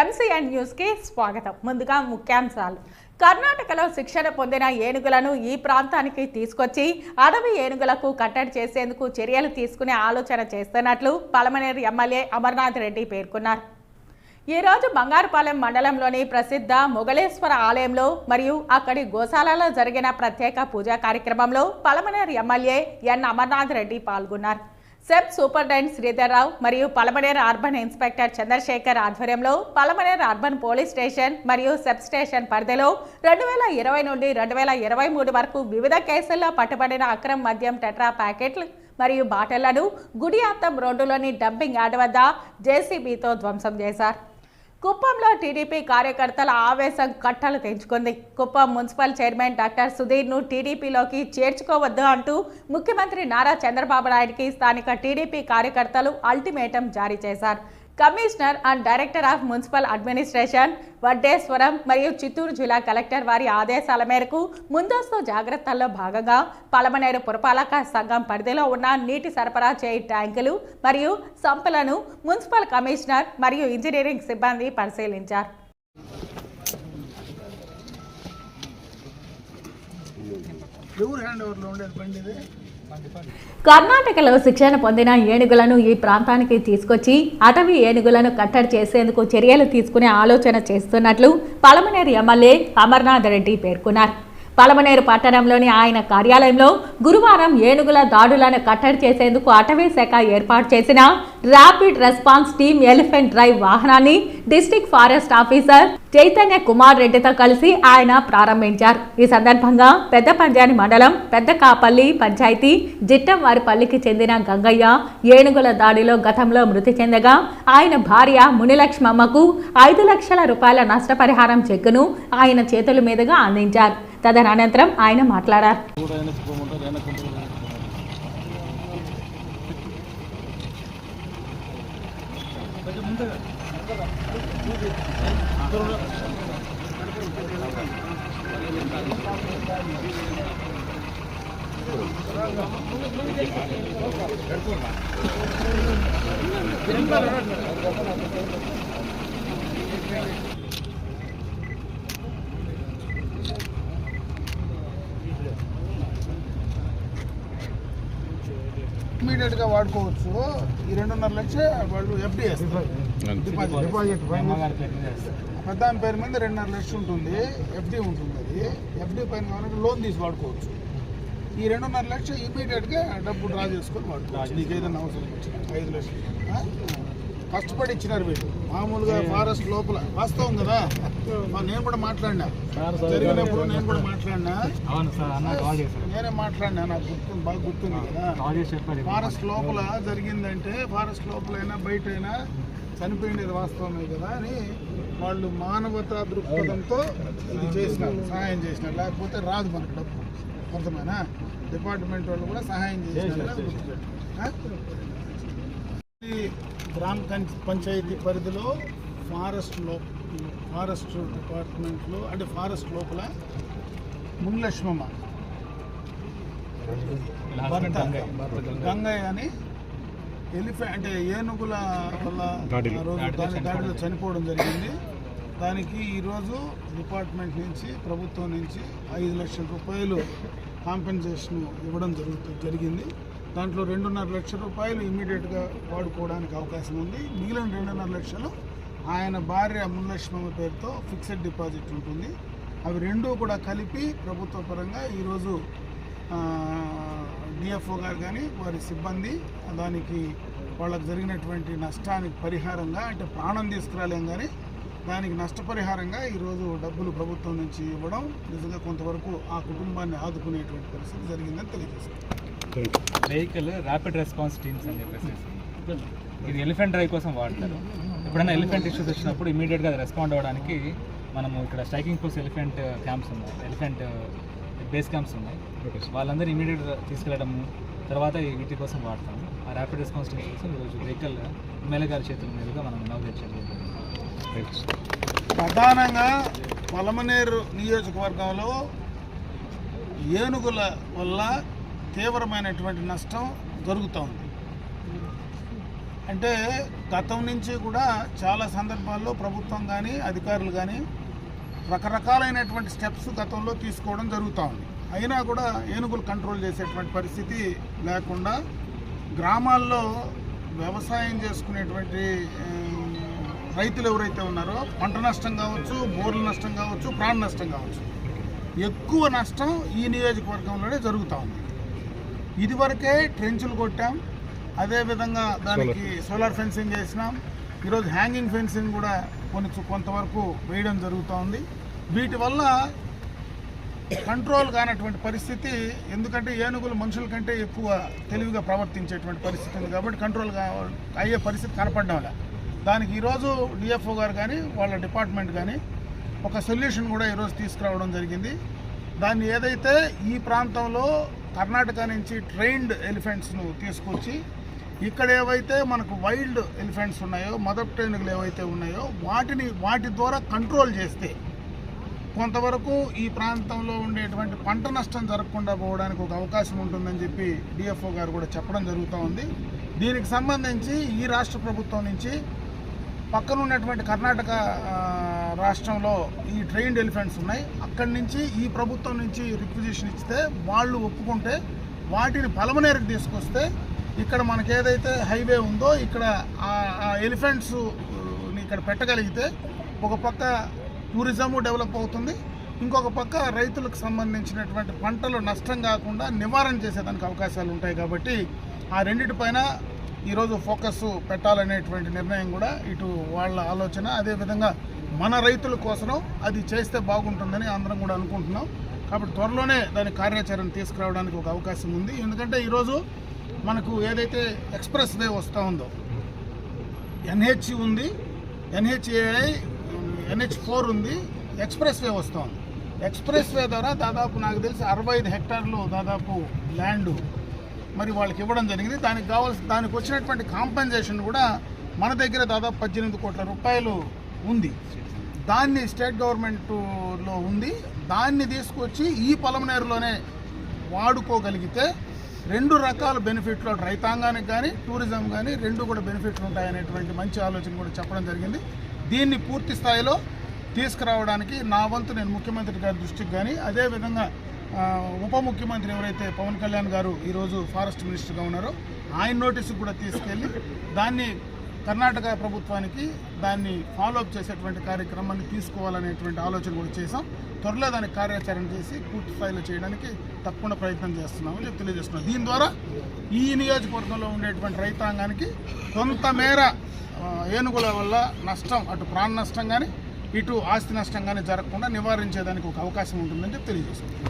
MCN news కి స్వాగతం. ముందుగా ముఖ్యాంశాలు. కర్ణాటకలో శిక్షణ పొందిన ఏనుగులను ఈ ప్రాంతానికి తీసుకొచ్చి అడవి ఏనుగులకు కట్టడి చేసేందుకు చర్యలు తీసుకునే ఆలోచన చేస్తున్నట్లు పలమనేరు ఎమ్మెల్యే అమర్నాథ్ రెడ్డి పేర్కొన్నారు. ఈ రోజు బంగారుపాలెం మండలంలోని ప్రసిద్ధ మొగలేశ్వర ఆలయంలో మరియు అక్కడి గోశాలలో జరిగిన ప్రత్యేక పూజా కార్యక్రమంలో పలమనేరు ఎమ్మెల్యే ఎన్ అమర్నాథ్ రెడ్డి పాల్గొన్నారు. సెబ్ సూపరింటెండెంట్ శ్రీధర్రావు మరియు పలమనేరు అర్బన్ ఇన్స్పెక్టర్ చంద్రశేఖర్ ఆధ్వర్యంలో పలమనేరు అర్బన్ పోలీస్ స్టేషన్ మరియు సబ్ స్టేషన్ పరిధిలో 2020 నుండి 2023 వరకు వివిధ కేసుల్లో పట్టుబడిన అక్రమ మద్యం టెట్రా ప్యాకెట్లు మరియు బాటిళ్లను గుడియాత్తం రోడ్డులోని డంపింగ్ యార్డ్ వద్ద జేసీబీతో ధ్వంసం చేశారు. కుప్పంలో టీడీపీ కార్యకర్తల ఆవేశం కట్టలు తెంచుకుంది. కుప్పం మున్సిపల్ చైర్మన్ డాక్టర్ సుధీర్ను టీడీపీలోకి చేర్చుకోవద్దు అంటూ ముఖ్యమంత్రి నారా చంద్రబాబు నాయుడుకి స్థానిక టీడీపీ కార్యకర్తలు అల్టిమేటం జారీ చేశారు. Commissioner and director of municipal administration Vaddeswaram మరియు చిత్తూరు జిల్లా కలెక్టర్ వారి ఆదేశాల మేరకు ముందస్తు జాగ్రత్తల్లో భాగంగా పలమనేరు పురపాలక సంఘం పరిధిలో ఉన్న నీటి సరఫరా చేయి ట్యాంకులు మరియు సంపులను మున్సిపల్ కమిషనర్ మరియు ఇంజనీరింగ్ సిబ్బంది పరిశీలించారు. కర్ణాటకలో శిక్షణ పొందిన ఏనుగులను ఈ ప్రాంతానికి తీసుకొచ్చి అటవీ ఏనుగులను కట్టడి చేసేందుకు చర్యలు తీసుకునే ఆలోచన చేస్తున్నట్లు పలమనేరు ఎమ్మెల్యే అమర్నాథ్ రెడ్డి పేర్కొన్నారు. పలమనేరు పట్టణంలోని ఆయన కార్యాలయంలో గురువారం ఏనుగుల దాడులను కట్టడి చేసేందుకు అటవీ శాఖ ఏర్పాటు చేసిన rapid response team elephant drive వాహనాన్ని district forest officer Chaitanya Kumar రెడ్డితో కలిసి ఆయన ప్రారంభించారు. ఈ సందర్భంగా పెద్ద పంజాని మండలం పెద్ద కాపల్లి పంచాయతీ జిట్టంవారిపల్లికి చెందిన గంగయ్య ఏనుగుల దాడిలో గతంలో మృతి చెందగా ఆయన భార్య మునిలక్ష్మమ్మకు 5 లక్షల రూపాయల నష్టపరిహారం చెక్కును ఆయన చేతుల మీదుగా అందించారు. తదనంతరం ఆయన మాట్లాడారు. ఇమీడియట్ గా వాడుకోవచ్చు. ఈ 2.5 లక్షలు వాళ్ళు ఎఫ్డి డిపాజిట్ పెద్ద పేరు మీద 2.5 లక్షలు ఉంటుంది, ఎఫ్డి ఉంటుంది. అది ఎఫ్డి పైన కావాలంటే లోన్ తీసి వాడుకోవచ్చు. ఈ 2.5 లక్షలు ఇమీడియట్ గా డబ్బు డ్రా చేసుకొని వాడుకోవచ్చు. నీకు ఏదైనా అవసరం వచ్చింది 5 లక్షలు కష్టపడి ఇచ్చినారు వీళ్ళు. మామూలుగా ఫారెస్ట్ లోపల వాస్తవం కదా, నేను కూడా మాట్లాడినా జరిగినప్పుడు, నేను కూడా మాట్లాడినా, నేనే మాట్లాడినా, నాకు గుర్తుంది, బాగా గుర్తుంది కదా. ఫారెస్ట్ లోపల జరిగిందంటే ఫారెస్ట్ లోపలైనా బయట అయినా చనిపోయినది వాస్తవమే కదా అని వాళ్ళు మానవతా దృక్పథంతో ఇది చేసినారు, సహాయం చేసినారు. లేకపోతే రాదు మనకు డబ్బు. అర్థమైనా డిపార్ట్మెంట్ వాళ్ళు కూడా సహాయం చేసినారు. గ్రామ పంచాయతీ పరిధిలో ఫారెస్ట్ డిపార్ట్మెంట్లో అంటే ఫారెస్ట్ లోపల మునిలక్ష్మమ్మ గంగయ్య అని ఎలిఫెంట్ అంటే ఏనుగుల వల్ల దాడిలో చనిపోవడం జరిగింది. దానికి ఈరోజు డిపార్ట్మెంట్ నుంచి, ప్రభుత్వం నుంచి 5 లక్షల రూపాయలు కాంపెన్సేషన్ ఇవ్వడం జరిగింది. దాంట్లో 2.5 లక్షల రూపాయలు ఇమీడియట్గా వాడుకోవడానికి అవకాశం ఉంది. మిగిలిన 2.5 లక్షలు ఆయన భార్య మునిలక్ష్మమ్మ పేరుతో ఫిక్స్డ్ డిపాజిట్ ఉంటుంది. అవి రెండూ కూడా కలిపి ప్రభుత్వ పరంగా ఈరోజు డిఎఫ్ఓ గారు కానీ వారి సిబ్బంది దానికి వాళ్ళకు జరిగినటువంటి నష్టానికి పరిహారంగా, అంటే ప్రాణం తీసుకురాలేం కానీ దానికి నష్టపరిహారంగా ఈరోజు డబ్బులు ప్రభుత్వం నుంచి ఇవ్వడం నిజంగా కొంతవరకు ఆ కుటుంబాన్ని ఆదుకునేటువంటి పరిస్థితి జరిగిందని తెలియజేస్తారు. వెహికల్ ర్యాపిడ్ రెస్పాన్స్ టీమ్స్ అని చెప్పేసి ఇది ఎలిఫెంట్ డ్రైవ్ కోసం వాడతారు. ఎప్పుడైనా ఎలిఫెంట్ ఇష్యూస్ వచ్చినప్పుడు ఇమీడియట్గా రెస్పాండ్ అవ్వడానికి మనము ఇక్కడ స్ట్రైకింగ్ ఫోర్స్ ఎలిఫెంట్ క్యాంప్స్ ఉన్నాయి, ఎలిఫెంట్ బేస్ క్యాంప్స్ ఉన్నాయి. వాళ్ళందరూ ఇమీడియట్గా తీసుకెళ్ళడం తర్వాత వీటి కోసం వాడతాము. ఆ ర్యాపిడ్ రెస్పాన్స్ టీమ్స్ కోసం ఈరోజు వెహికల్ ఎమ్మెల్యే గారి చేతుల మీదుగా మనం ఇనాగ్రేట్ చేయడం. ప్రధానంగా పలమనేరు నియోజకవర్గంలో ఏనుగుల వల్ల తీవ్రమైనటువంటి నష్టం జరుగుతూ ఉంది. అంటే గతం నుంచి కూడా చాలా సందర్భాల్లో ప్రభుత్వం కానీ అధికారులు కానీ రకరకాలైనటువంటి స్టెప్స్ గతంలో తీసుకోవడం జరుగుతూ ఉంది. అయినా కూడా ఏనుగులు కంట్రోల్ చేసేటువంటి పరిస్థితి లేకుండా గ్రామాల్లో వ్యవసాయం చేసుకునేటువంటి రైతులు ఎవరైతే ఉన్నారో పంట నష్టం కావచ్చు, బోర్ల నష్టం కావచ్చు, ప్రాణ నష్టం కావచ్చు, ఎక్కువ నష్టం ఈ నియోజకవర్గంలోనే జరుగుతూ ఉంది. ఇదివరకే ట్రెంచులు కొట్టాం, అదేవిధంగా దానికి సోలార్ ఫెన్సింగ్ చేసినాం. ఈరోజు హ్యాంగింగ్ ఫెన్సింగ్ కూడా కొంతవరకు వేయడం జరుగుతూ ఉంది. వీటి వల్ల కంట్రోల్ కానటువంటి పరిస్థితి, ఎందుకంటే ఏనుగులు మనుషుల కంటే ఎక్కువ తెలివిగా ప్రవర్తించేటువంటి పరిస్థితి ఉంది కాబట్టి కంట్రోల్ అయ్యే పరిస్థితి కనపడడం లే. దానికి ఈరోజు డిఎఫ్ఓ గారు కానీ వాళ్ళ డిపార్ట్మెంట్ కానీ ఒక సొల్యూషన్ కూడా ఈరోజు తీసుకురావడం జరిగింది. దాన్ని ఏదైతే ఈ ప్రాంతంలో కర్ణాటక నుంచి ట్రైన్డ్ ఎలిఫెంట్స్ను తీసుకొచ్చి ఇక్కడ ఏవైతే మనకు వైల్డ్ ఎలిఫెంట్స్ ఉన్నాయో, మదర్ ఏనుగులు ఏవైతే ఉన్నాయో వాటి ద్వారా కంట్రోల్ చేస్తే కొంతవరకు ఈ ప్రాంతంలో ఉండేటువంటి పంట నష్టం జరగకుండా పోవడానికి ఒక అవకాశం ఉంటుందని చెప్పి డిఎఫ్ఓ గారు కూడా చెప్పడం జరుగుతూ ఉంది. దీనికి సంబంధించి ఈ రాష్ట్ర ప్రభుత్వం నుంచి పక్కన ఉన్నటువంటి కర్ణాటక రాష్ట్రంలో ఈ ట్రైన్డ్ ఎలిఫెంట్స్ ఉన్నాయి, అక్కడి నుంచి ఈ ప్రభుత్వం నుంచి రిక్విజిషన్ ఇస్తే వాళ్ళు ఒప్పుకుంటే వాటిని పలమనేరుకు తీసుకొస్తే ఇక్కడ మనకి ఏదైతే హైవే ఉందో ఇక్కడ ఆ ఎలిఫెంట్స్ ఇక్కడ పెట్టగలిగితే ఒక పక్క టూరిజము డెవలప్ అవుతుంది, ఇంకొక పక్క రైతులకు సంబంధించినటువంటి పంటలు నష్టం కాకుండా నివారణ చేసేదానికి అవకాశాలు ఉంటాయి. కాబట్టి ఆ రెండిటిపైన ఈరోజు ఫోకస్ పెట్టాలనేటువంటి నిర్ణయం కూడా ఇటు వాళ్ళ ఆలోచన. అదేవిధంగా మన రైతుల కోసం అది చేస్తే బాగుంటుందని అందరం కూడా అనుకుంటున్నాం. కాబట్టి త్వరలోనే దాని కార్యాచరణ తీసుకురావడానికి ఒక అవకాశం ఉంది. ఎందుకంటే ఈరోజు మనకు ఏదైతే ఎక్స్ప్రెస్ వే వస్తూ ఉందో, ఎన్హెచ్ ఉంది, ఎన్హెచ్ఏఐ, NH4 ఉంది, ఎక్స్ప్రెస్ వే వస్తూ ఉంది. ఎక్స్ప్రెస్ వే ద్వారా దాదాపు నాకు తెలిసి 65 హెక్టార్లు దాదాపు ల్యాండ్ మరి వాళ్ళకి ఇవ్వడం జరిగింది. దానికి వచ్చినటువంటి కాంపెన్సేషన్ కూడా మన దగ్గర దాదాపు 18 కోట్ల రూపాయలు ఉంది. దాన్ని స్టేట్ గవర్నమెంట్లో ఉంది. దాన్ని తీసుకొచ్చి ఈ పలమనేరులోనే వాడుకోగలిగితే రెండు రకాల బెనిఫిట్లు, రైతాంగానికి కానీ టూరిజం కానీ రెండు కూడా బెనిఫిట్లు ఉంటాయనేటువంటి మంచి ఆలోచన కూడా చెప్పడం జరిగింది. దీన్ని పూర్తి స్థాయిలో తీసుకురావడానికి నా వంతు నేను ముఖ్యమంత్రి గారి దృష్టికి కానీ, అదేవిధంగా ఉప ముఖ్యమంత్రి ఎవరైతే పవన్ కళ్యాణ్ గారు ఈరోజు ఫారెస్ట్ మినిస్టర్గా ఉన్నారో ఆయన నోటీసుకు కూడా తీసుకెళ్ళి దాన్ని కర్ణాటక ప్రభుత్వానికి దాన్ని ఫాలోఅప్ చేసేటువంటి కార్యక్రమాన్ని తీసుకోవాలనేటువంటి ఆలోచన కూడా చేసాం. త్వరలో దానికి కార్యాచరణ చేసి పూర్తి స్థాయిలో చేయడానికి తప్పకుండా ప్రయత్నం చేస్తున్నామని చెప్పి తెలియజేస్తున్నాం. దీని ద్వారా ఈ నియోజకవర్గంలో ఉండేటువంటి రైతాంగానికి కొంతమేర ఏనుగుల వల్ల నష్టం, అటు ప్రాణ నష్టం కానీ ఇటు ఆస్తి నష్టం కానీ జరగకుండా నివారించేదానికి ఒక అవకాశం ఉంటుందని చెప్పి తెలియజేస్తున్నాం.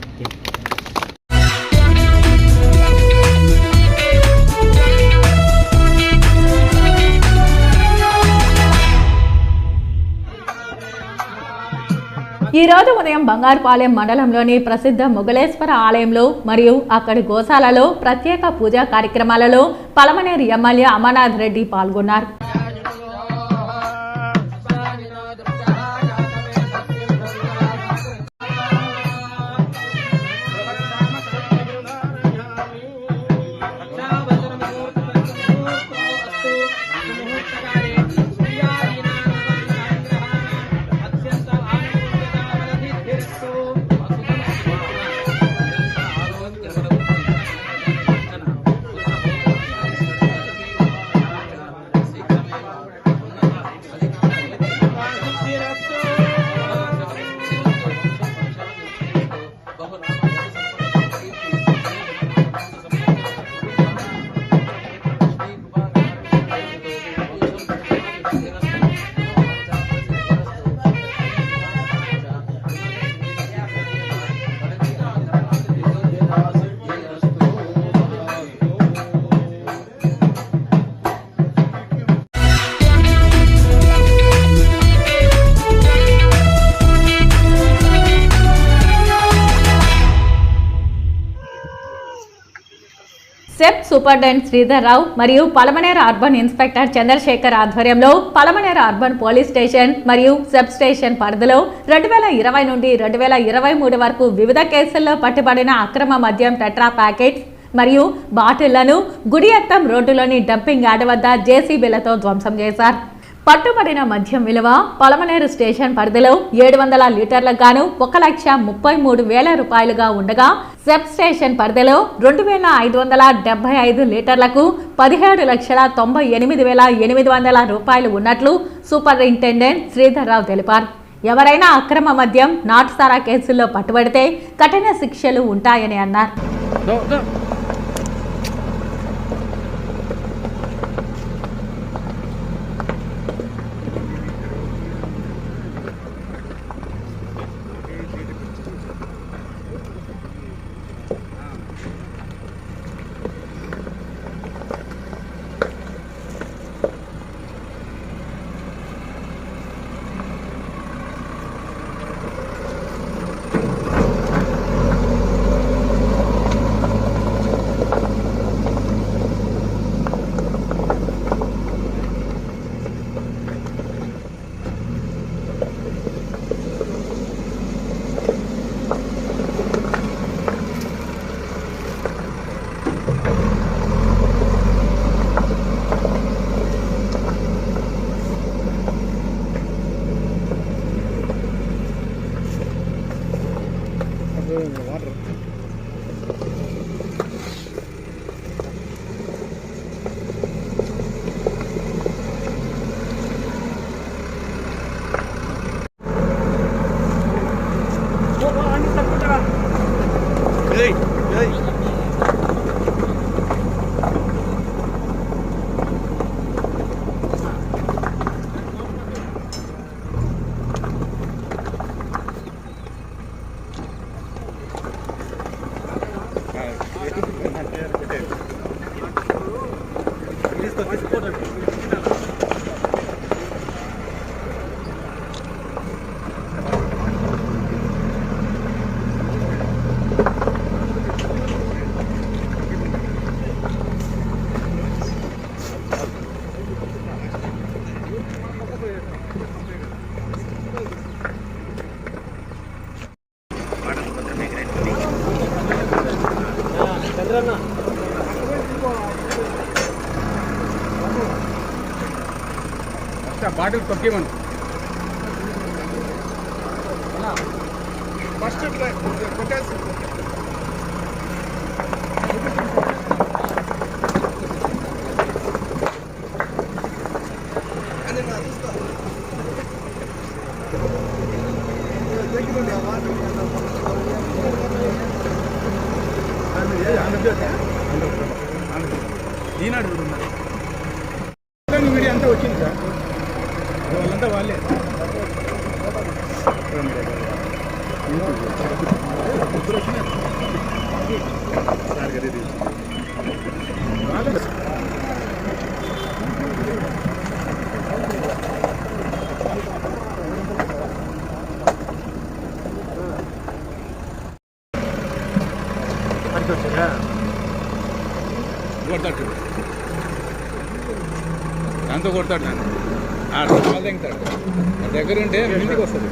ఈ రోజు ఉదయం బంగారుపాలెం మండలంలోని ప్రసిద్ధ మొగలేశ్వర ఆలయంలో మరియు అక్కడి గోశాలలో ప్రత్యేక పూజా కార్యక్రమాలలో పలమనేరు ఎమ్మెల్యే అమర్నాథ్ రెడ్డి పాల్గొన్నారు. సెప్ సూపరింటెండెంట్ శ్రీధర్ రావు మరియు పలమనేరు అర్బన్ ఇన్స్పెక్టర్ చంద్రశేఖర్ ఆధ్వర్యంలో పలమనేరు అర్బన్ పోలీస్ స్టేషన్ మరియు సబ్ స్టేషన్ పరిధిలో 2020 నుండి 2023 వరకు వివిధ కేసుల్లో పట్టుబడిన అక్రమ మద్యం టెట్రా ప్యాకెట్స్ మరియు బాటిళ్లను గుడియత్తం రోడ్డులోని డంపింగ్ యార్డ్ వద్ద జేసీబీలతో ధ్వంసం చేశారు. పట్టుబడిన మద్యం విలువ పొలమనేరు స్టేషన్ పరిధిలో 700 లీటర్లకు గాను 1,33,000 రూపాయలుగా ఉండగా సబ్ స్టేషన్ పరిధిలో 2,575 లీటర్లకు 17,98,800 రూపాయలు ఉన్నట్లు సూపరింటెండెంట్ శ్రీధర్రావు తెలిపారు. ఎవరైనా అక్రమ మద్యం నాటుసారా కేసుల్లో పట్టుబడితే కఠిన శిక్షలు ఉంటాయని అన్నారు. బాటిల్ తొక్కేమను ఫస్ట్ కొట్టేసి ఈనాడు వీడియో అంతా వచ్చింది సార్, వాళ్ళంతా వాళ్ళే. కొడతాడు దాంతో కొడతాడు నన్ను తెంగుతాడు దగ్గర ఉంటే ఇంటికి వస్తుంది.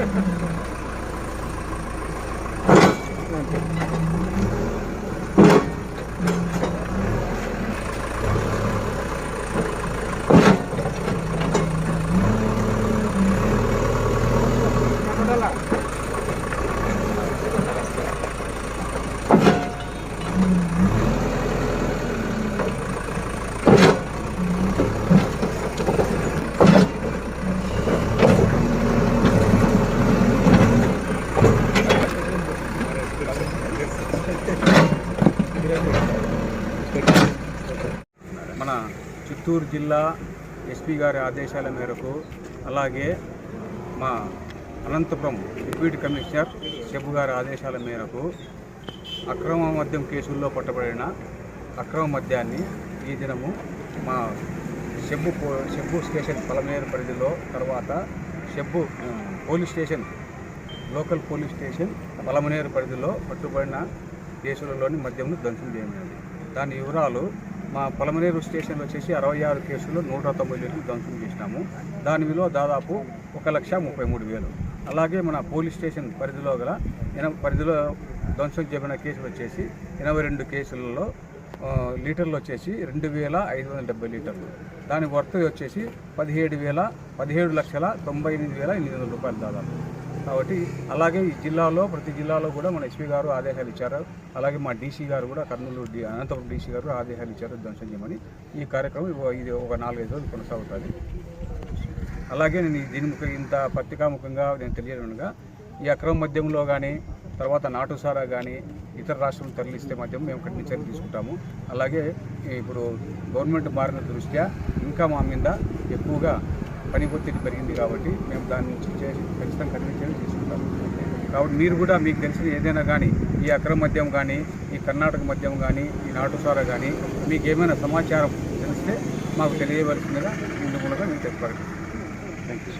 మన చిత్తూరు జిల్లా ఎస్పీ గారి ఆదేశాల మేరకు, అలాగే మా అనంతపురం డిప్యూటీ కమిషనర్ షెబ్బు గారి ఆదేశాల మేరకు అక్రమ మద్యం కేసుల్లో పట్టబడిన అక్రమ మద్యాన్ని ఈ దినము మా షెబ్బు స్టేషన్ పొలమనేరు పరిధిలో, తర్వాత షెబ్బు police station local police station Palamaner పరిధిలో పట్టుబడిన కేసులలోని మద్యంను ధ్వంసం చేయమైనది. దాని వివరాలు: మా పొలమనేరు స్టేషన్లో వచ్చేసి 66 కేసుల్లో 190 లీటర్లు ధ్వంసం చేసినాము. దాని విలువ దాదాపు 1,33,000. అలాగే మన పోలీస్ స్టేషన్ పరిధిలో ధ్వంసం చేయబడిన కేసులు వచ్చేసి 82 కేసులలో లీటర్లు వచ్చేసి 2,570 లీటర్లు. దాని వర్త్ వచ్చేసి 17,98,800 రూపాయలు దాదాపు. కాబట్టి అలాగే ఈ జిల్లాలో ప్రతి జిల్లాలో కూడా మన ఎస్పీ గారు ఆదేశాలు ఇచ్చారు. అలాగే మా డీసీ గారు కూడా కర్నూలు అనంతపురం డీసీ గారు ఆదేశాలు ఇచ్చారు ధ్వంసం చేయమని. ఈ కార్యక్రమం ఇది ఒక 4-5 రోజులు కొనసాగుతుంది. అలాగే నేను దీని ఇంత పత్రికాముఖంగా నేను తెలియనుగా ఈ అక్రమ మద్యంలో కానీ తర్వాత నాటుసారా కానీ ఇతర రాష్ట్రం తరలిస్తే మద్యం మేము కఠిన చర్యలు తీసుకుంటాము. అలాగే ఇప్పుడు గవర్నమెంట్ మారిన దృష్ట్యా ఇంకా మా మీద ఎక్కువగా పని ఒత్తిడి పెరిగింది కాబట్టి మేము దాని నుంచి ఖచ్చితంగా కఠిన చర్యలు తీసుకుంటాము. కాబట్టి మీరు కూడా మీకు తెలిసిన ఏదైనా కానీ ఈ అక్రమ మద్యం కానీ ఈ కర్ణాటక మద్యం కానీ ఈ నాటుసారా కానీ మీకు ఏమైనా సమాచారం తెలిస్తే మాకు తెలియవలసిందిగా ముందు కూడా మేము చెప్పగలం. Thank you.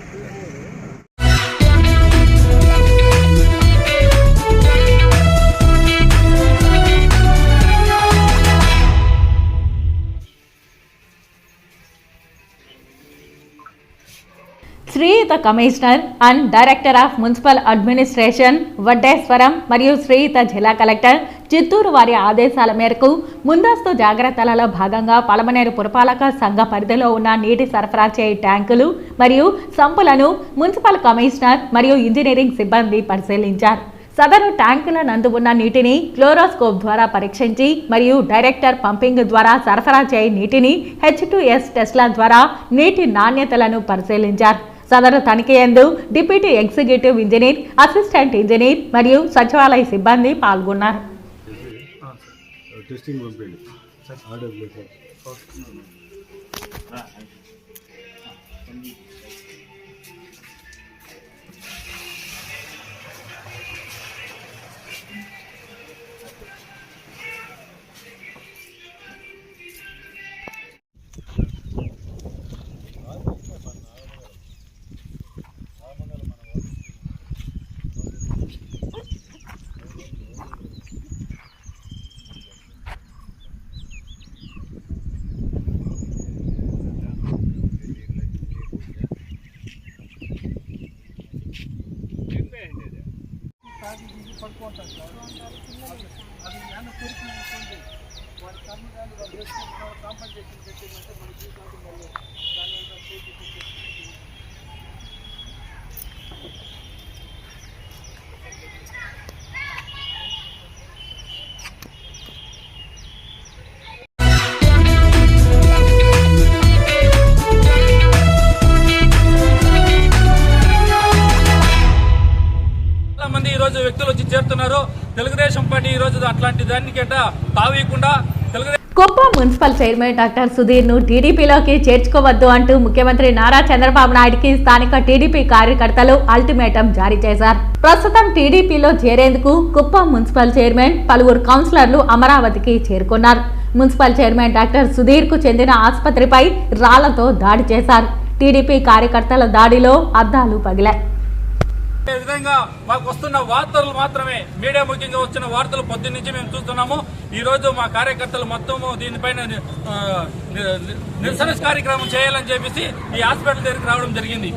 శ్రీయుత commissioner and director of municipal administration Vaddeswaram మరియు శ్రీయుత జిల్లా కలెక్టర్ చిత్తూరు వారి ఆదేశాల మేరకు ముందస్తు జాగ్రత్తలలో భాగంగా పలమనేరు పురపాలక సంఘ పరిధిలో ఉన్న నీటి సరఫరా చేయు ట్యాంకులు మరియు సంపులను మున్సిపల్ కమిషనర్ మరియు ఇంజనీరింగ్ సిబ్బంది పరిశీలించారు. సదరు ట్యాంకుల నందు ఉన్న నీటిని క్లోరోస్కోప్ ద్వారా పరీక్షించి మరియు డైరెక్టర్ పంపింగ్ ద్వారా సరఫరా చేయు నీటిని H2S టెస్ట్ల ద్వారా నీటి నాణ్యతలను పరిశీలించారు. సదరు తనిఖీ యందు deputy executive engineer, assistant engineer మరియు సచివాలయ సిబ్బంది పాల్గొన్నారు. ఈరోజు వ్యక్తులు వచ్చి చేరుతున్నారు. తెలుగుదేశం పార్టీ ఈ రోజు అట్లాంటి దానికంట తావీయకుండా Kuppam municipal chairman doctor Sudhir ను టీడీపీలోకి చేర్చుకోవద్దు అంటూ ముఖ్యమంత్రి నారా చంద్రబాబు నాయుడుకి స్థానిక టీడీపీ కార్యకర్తలు అల్టిమేటం జారీ చేశారు. ప్రస్తుతం టీడీపీలో చేరేందుకు కుప్పం మున్సిపల్ చైర్మన్ పలువురు కౌన్సిలర్లు అమరావతికి చేరుకున్నారు. మున్సిపల్ చైర్మన్ డాక్టర్ సుధీర్ కు చెందిన ఆసుపత్రిపై రాళ్లతో దాడి చేశారు. టీడీపీ కార్యకర్తల దాడిలో అద్దాలు పగిలాయి. విధంగా మాకు వస్తున్న వార్తలు మాత్రమే, మీడియా ముఖ్యంగా వచ్చిన వార్తలు పొద్దున్న నుంచి మేము చూస్తున్నాము. ఈ రోజు మా కార్యకర్తలు మొత్తము దీనిపైన నిరసన కార్యక్రమం చేయాలని చెప్పేసి ఈ హాస్పిటల్ దగ్గరికి రావడం జరిగింది.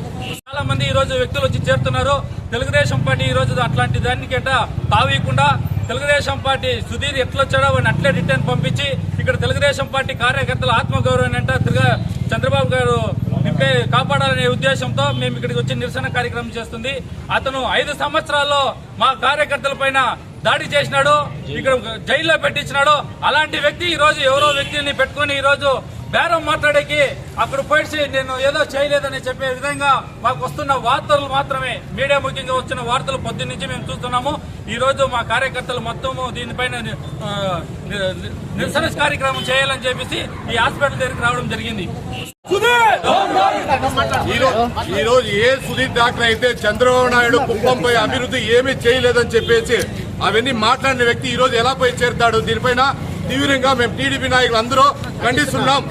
చాలా మంది ఈ రోజు వ్యక్తులు వచ్చి చేరుతున్నారు. తెలుగుదేశం పార్టీ ఈ రోజు అట్లాంటి దానికంట తావీయకుండా తెలుగుదేశం పార్టీ సుధీర్ ఎట్లొచ్చాడో వాడిని అట్లే రిటర్న్ పంపించి ఇక్కడ తెలుగుదేశం పార్టీ కార్యకర్తల ఆత్మగౌరవం అంట చంద్రబాబు గారు కాపాడాలనే ఉద్దేశంతో మేము ఇక్కడికి వచ్చి నిరసన కార్యక్రమం చేస్తుంది. అతను 5 సంవత్సరాల్లో మా కార్యకర్తల పైన దాడి చేసినాడు, ఇక్కడ జైల్లో పెట్టించినాడు. అలాంటి వ్యక్తి ఈ రోజు ఎవరో వ్యక్తిని పెట్టుకుని ఈ రోజు బేరం మాట్లాడేకి అక్కడ పోయి నేను ఏదో చేయలేదని చెప్పే విధంగా మాకు వస్తున్న వార్తలు మాత్రమే, మీడియా ముఖ్యంగా వచ్చిన వార్తలు పొద్దున్న నుంచి మేము చూస్తున్నాము. ఈ రోజు మా కార్యకర్తలు మొత్తము దీనిపైన నిరసన కార్యక్రమం చేయాలని చెప్పేసి ఈ హాస్పిటల్ దగ్గరికి రావడం జరిగింది. ఈ రోజు ఏ సుధీర్ డాక్టర్ అయితే చంద్రబాబు నాయుడు కుప్పంపై అభివృద్ధి ఏమీ చేయలేదని చెప్పేసి అవన్నీ మాట్లాడిన వ్యక్తి ఈ రోజు ఎలా పోయి చేరుతాడు? దీనిపైన తీవ్రంగా మేము టీడీపీ నాయకులు అందరూ ఖండిస్తున్నాం.